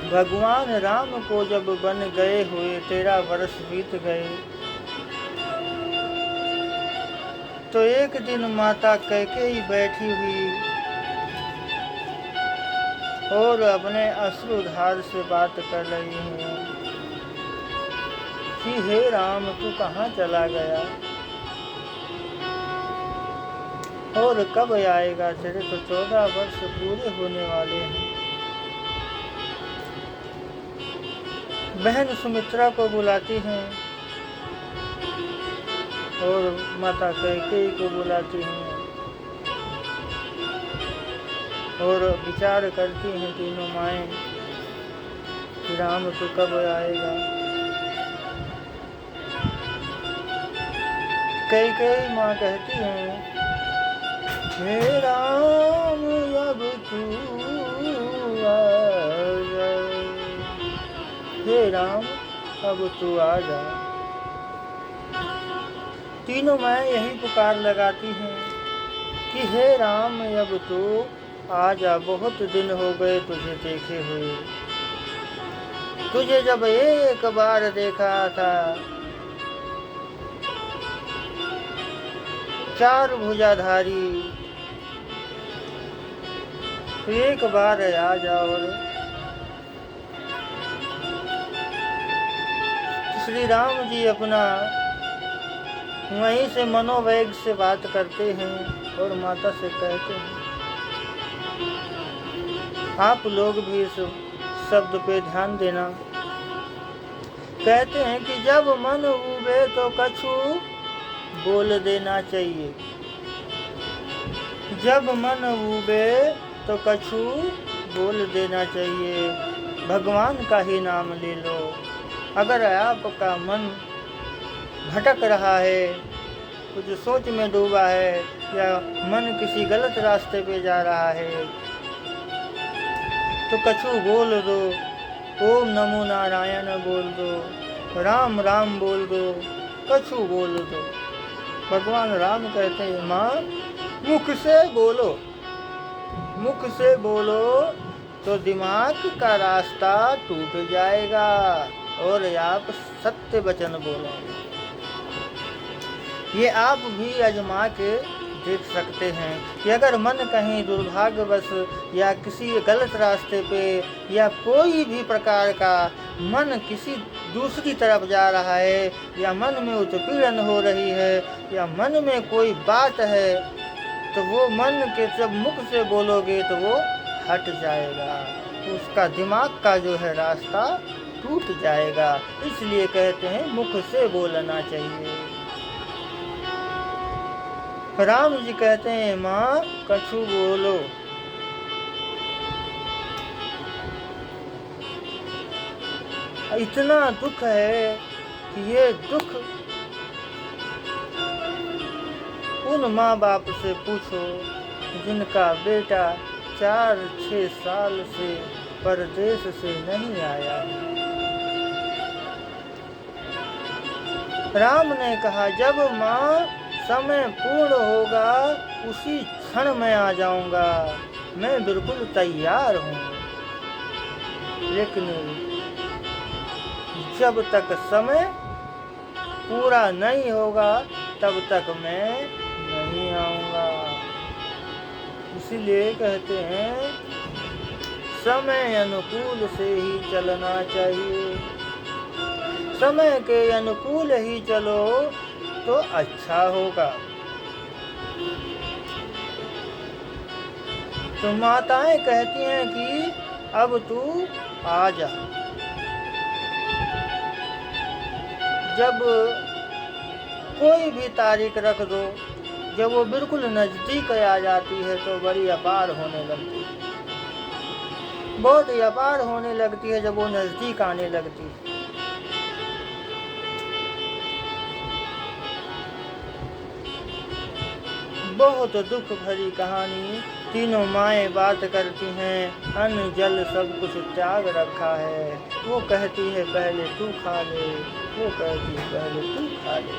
भगवान राम को जब बन गए हुए 13 वर्ष बीत गए, तो एक दिन माता कैकेयी बैठी हुई और अपने अश्रुधार से बात कर रही है कि हे राम, तू कहाँ चला गया और कब आएगा? तेरे तो 14 वर्ष पूरे होने वाले हैं। बहन सुमित्रा को बुलाती हैं और माता कैकेयी को बुलाती हैं और विचार करती हैं तीनों माएँ कि राम तो कब आएगा। कैकेयी माँ कहती हैं, हे राम अब तू आ जा, हे राम अब तू आ जा। तीनों माएँ यही पुकार लगाती हैं कि हे राम अब तू आ जा, बहुत दिन हो गए तुझे देखे हुए। तुझे जब एक बार देखा था, 4 भुजाधारी, तो एक बार आ जा। और श्री राम जी अपना वहीं से मनोवेग से बात करते हैं और माता से कहते हैं, आप लोग भी इस शब्द पे ध्यान देना। कहते हैं कि जब मन उबे तो कछु बोल देना चाहिए। जब मन उबे तो कछु बोल देना चाहिए। भगवान का ही नाम ले लो। अगर आपका मन भटक रहा है, कुछ सोच में डूबा है, या मन किसी गलत रास्ते पे जा रहा है, तो कछु बोल दो, ओम नमो नारायण बोल दो, राम राम बोल दो, कछु बोल दो। भगवान राम कहते हैं, माँ मुख से बोलो, मुख से बोलो तो दिमाग का रास्ता टूट जाएगा और आप सत्य वचन बोलेंगे। ये आप भी आजमा के देख सकते हैं कि अगर मन कहीं दुर्भाग्यवश या किसी गलत रास्ते पे या कोई भी प्रकार का मन किसी दूसरी तरफ जा रहा है, या मन में उत्पीड़न हो रही है, या मन में कोई बात है, तो वो मन के जब मुख से बोलोगे तो वो हट जाएगा, उसका दिमाग का जो है रास्ता टूट जाएगा। इसलिए कहते हैं मुख से बोलना चाहिए। राम जी कहते हैं, माँ कछु बोलो। इतना दुख है कि ये दुख उन माँ बाप से पूछो जिनका बेटा 4-6 साल से परदेश से नहीं आया। राम ने कहा, जब माँ समय पूर्ण होगा उसी क्षण मैं आ जाऊंगा, मैं बिल्कुल तैयार हूँ। लेकिन जब तक समय पूरा नहीं होगा तब तक मैं नहीं आऊंगा। इसीलिए कहते हैं समय अनुकूल से ही चलना चाहिए। समय के अनुकूल ही चलो तो अच्छा होगा। तो माताएं कहती हैं कि अब तू आ जा। जब कोई भी तारीख रख दो, जब वो बिल्कुल नज़दीक आ जाती है तो बड़ी अपार होने लगती है, बहुत ही अपार होने लगती है जब वो नज़दीक आने लगती है। बहुत दुख भरी कहानी। तीनों माएँ बात करती हैं, अन्न जल सब कुछ त्याग रखा है। वो कहती है पहले तू खा ले, वो कहती है पहले तू खा ले।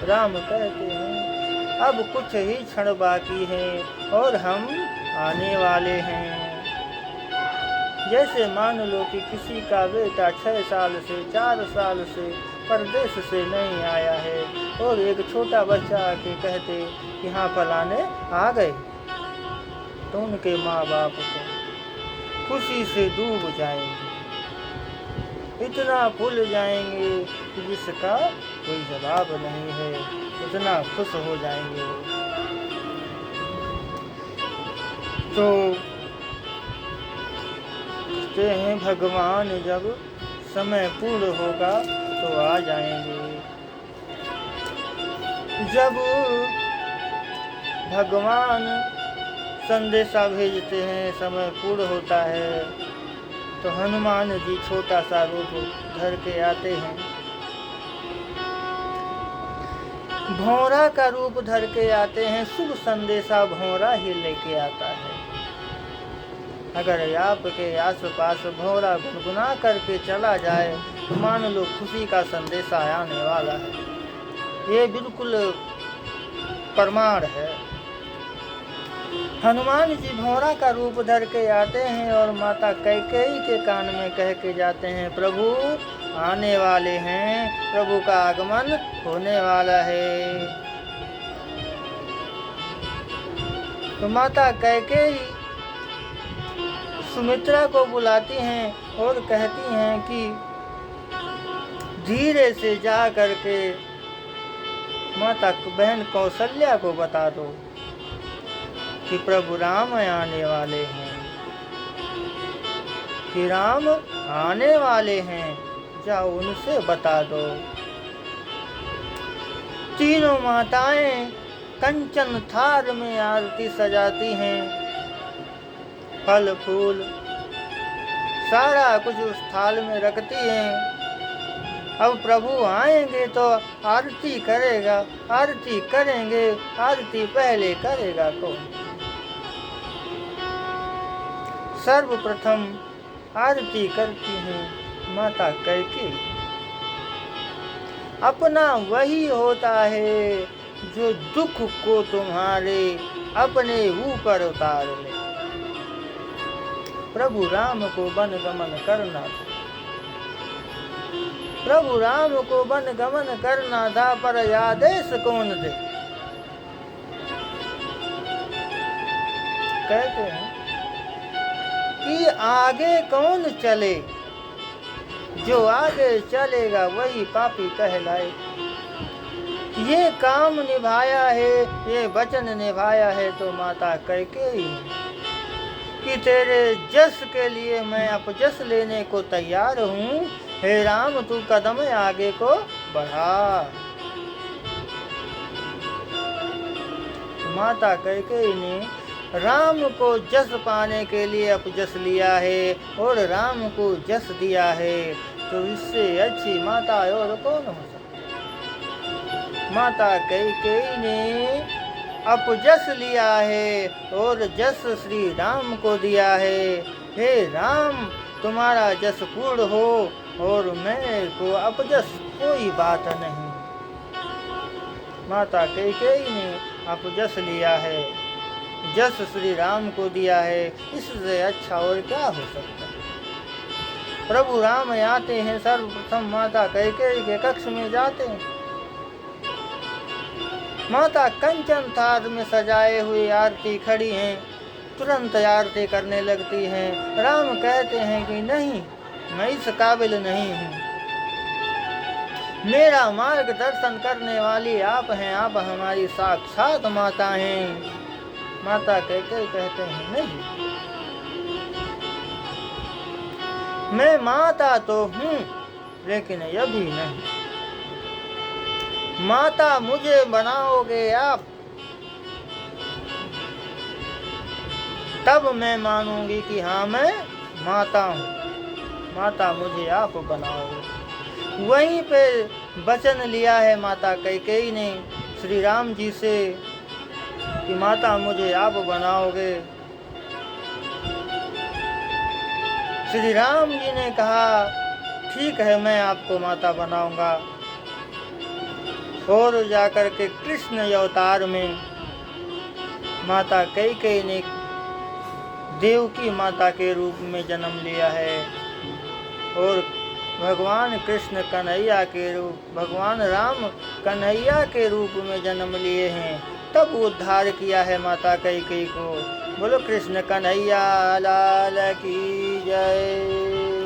राम कहते हैं अब कुछ ही क्षण बाकी है और हम आने वाले हैं। जैसे मान लो कि किसी का बेटा 6 साल से 4 साल से परदेश से नहीं आया है और एक छोटा बच्चा आके कहते कि हाँ फलाने आ गए, तो उनके माँ बाप को खुशी से डूब जाएंगे, इतना भूल जाएंगे कि जिसका कोई जवाब नहीं है, इतना खुश हो जाएंगे वो। तो कहते हैं भगवान जब समय पूर्ण होगा तो आ जाएंगे। जब भगवान संदेशा भेजते हैं, समय पूर्ण होता है, तो हनुमान जी छोटा सा रूप धर के आते हैं, भौरा का रूप धर के आते हैं। शुभ संदेशा भौरा ही लेके आता है। अगर आपके आसपास भौरा गुनगुना करके चला जाए तो मान लो खुशी का संदेशा आने वाला है, ये बिल्कुल प्रमाण है। हनुमान जी भौरा का रूप धर के आते हैं और माता कैकेयी के कान में कह के जाते हैं, प्रभु आने वाले हैं, प्रभु का आगमन होने वाला है। तो माता कैकेयी सुमित्रा को बुलाती हैं और कहती हैं कि धीरे से जा करके माता बहन कौशल्या को बता दो कि प्रभु राम आने वाले हैं, कि राम आने वाले हैं, जाओ उनसे बता दो। तीनों माताएं कंचन थार में आरती सजाती हैं, फल फूल सारा कुछ उस थाल में रखती हैं। अब प्रभु आएंगे तो आरती करेगा, आरती करेंगे, आरती पहले करेगा कौन? सर्वप्रथम आरती करती हैं माता कैकेयी। अपना वही होता है जो दुख को तुम्हारे अपने ऊपर उतार ले। प्रभु राम को वन गमन करना था, प्रभु राम को वन गमन करना था, पर आदेश कौन दे? कहते हैं कि आगे कौन चले, जो आगे चलेगा वही पापी कहलाए। ये काम निभाया है, ये वचन निभाया है तो माता कैकेयी कि तेरे जस के लिए मैं अपजस लेने को तैयार हूँ, हे राम तू कदम आगे को बढ़ा। माता कैकेयी ने राम को जस पाने के लिए अपजस लिया है और राम को जस दिया है, तो इससे अच्छी माता और कौन हो सकती? माता कैकेयी ने अपजस लिया है और जस श्री राम को दिया है। हे राम तुम्हारा जस पूर्ण हो और मैं को अपजस कोई बात नहीं। माता कैकेयी ने अपजस लिया है, जस श्री राम को दिया है, इससे अच्छा और क्या हो सकता है? प्रभु राम आते हैं, सर्वप्रथम माता कैकेयी के कक्ष में जाते हैं। माता कंचन थार में सजाए हुए आरती खड़ी हैं, तुरंत आरती करने लगती हैं। राम कहते हैं कि नहीं, मैं इस काबिल नहीं हूँ, मेरा मार्गदर्शन करने वाली आप हैं, आप हमारी साक्षात माता हैं। माता कैकेयी कहते हैं नहीं, मैं माता तो हूँ लेकिन अभी नहीं। माता मुझे बनाओगे आप, तब मैं मानूंगी कि हाँ मैं माता हूँ। माता मुझे आप बनाओगे। वहीं पे वचन लिया है माता कैकेयी ने श्री राम जी से कि माता मुझे आप बनाओगे। श्री राम जी ने कहा ठीक है, मैं आपको माता बनाऊंगा। और जाकर के कृष्ण अवतार में माता कैकेयी ने देवकी माता के रूप में जन्म लिया है और भगवान कृष्ण कन्हैया के रूप भगवान राम कन्हैया के रूप में जन्म लिए हैं, तब उद्धार किया है माता कैकेयी को। बोलो कृष्ण कन्हैया लाल की जय।